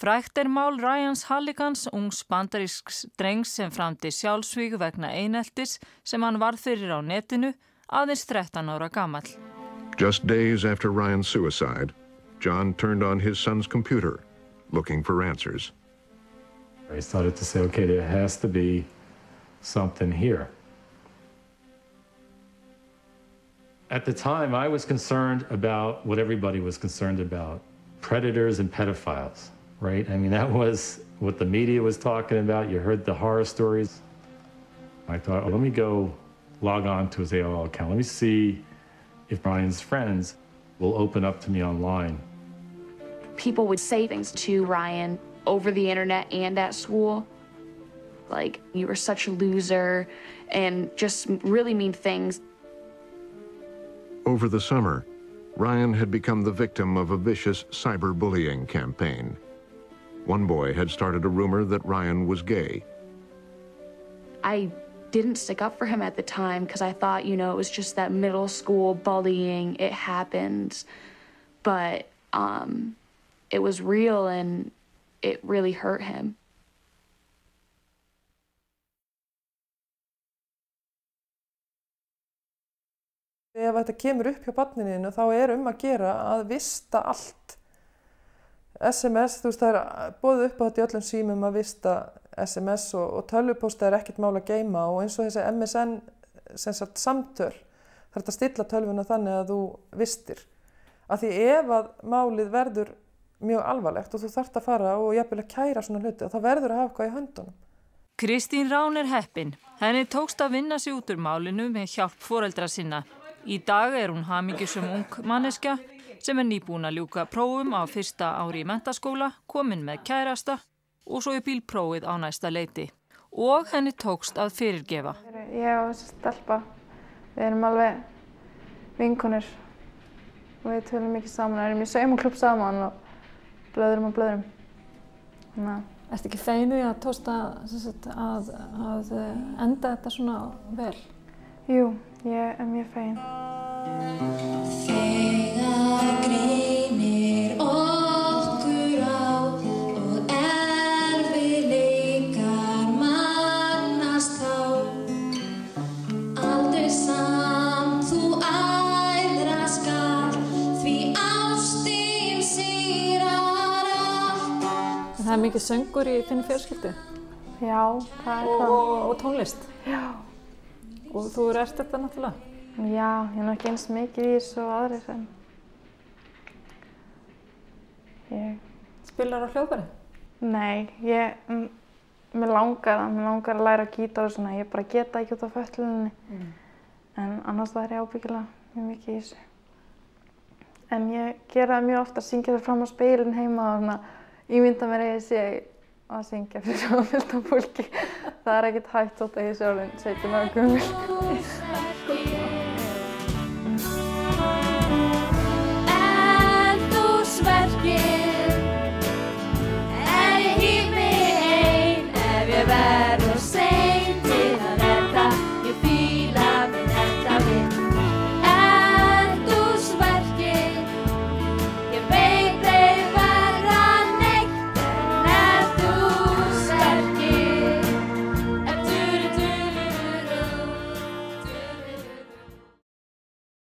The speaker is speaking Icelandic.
Frægt mál Ryans Halligans, ungs bandarísks drengs sem framdi sjálfsvíg vegna eineltis sem hann varð fyrir á netinu, aðeins 13 ára gamall. Just days after Ryan's suicide, John turned on his son's computer, looking for answers. I started to say, okay, there has to be something here. At the time, I was concerned about what everybody was concerned about, predators and pedophiles, right? I mean, that was what the media was talking about. You heard the horror stories. I thought, oh, let me go log on to his AOL account. Let me see if Ryan's friends will open up to me online. People would say things to Ryan over the internet and at school. Like, you were such a loser, and just really mean things. Over the summer, Ryan had become the victim of a vicious cyberbullying campaign. One boy had started a rumor that Ryan was gay. I didn't stick up for him at the time because I thought, you know, it was just that middle school bullying. It happened, but it was real and it really hurt him. Ef þetta kemur upp hjá barninu þá að gera að vista allt. SMS, þú veist, það boðið upp á þetta í öllum símum að vista SMS og tölvupósta ekkert mál að geyma og eins og þessi MSN sem sagt samtöl. Það þetta að stilla tölvuna þannig að þú vistir. Af því ef að málið verður mjög alvarlegt og þú þarft að fara og jafnvel að kæra svona hluti og þá verður að hafa eitthvað í höndunum. Kristín Rán heppin. Henni tókst að vinna sig út úr málinu með hjálp foreldra sinna. Í dag hún hamingjusöm ung manneskja sem nýbúin að ljúka prófum á fyrsta ári í menntaskóla, komin með kærasta og svo í bílprófið á næsta leiti. Og henni tókst að fyrirgefa. Ég og þessi stelpa, við erum alveg vinkonur og við tölum mikið saman. Við erum í saumaklubb saman og blöðrum og blöðrum. Ertu ekki feinuð að tókst að enda þetta svona vel? Jú, ég mjög fegin. Þegar greinir okkur á og erfiðleikar magnast þá, aldrei samt þú æðra skalt, því ástin sigrar allt. Það mikið söngur í þinni fjölskyldu? Já, það það. Og tónlist? Já. Og þú ert þetta náttúrulega? Já, ég ekki eins mikið í þessu og aðrir en ég... Spilar á hljóðfæri? Nei, mér langar að læra gítar og svona, ég bara geta ekki út á fötluninni. En annars það ég ábyggilega mjög mikið í þessu. En ég gera það mjög ofta að syngja það fram á spegilinn heima og svona ímynda mér að ég sé að syngja fyrir svona fullt af fólki. Það ekkert hægt þótt að ég sé orðin 17 ára gömul.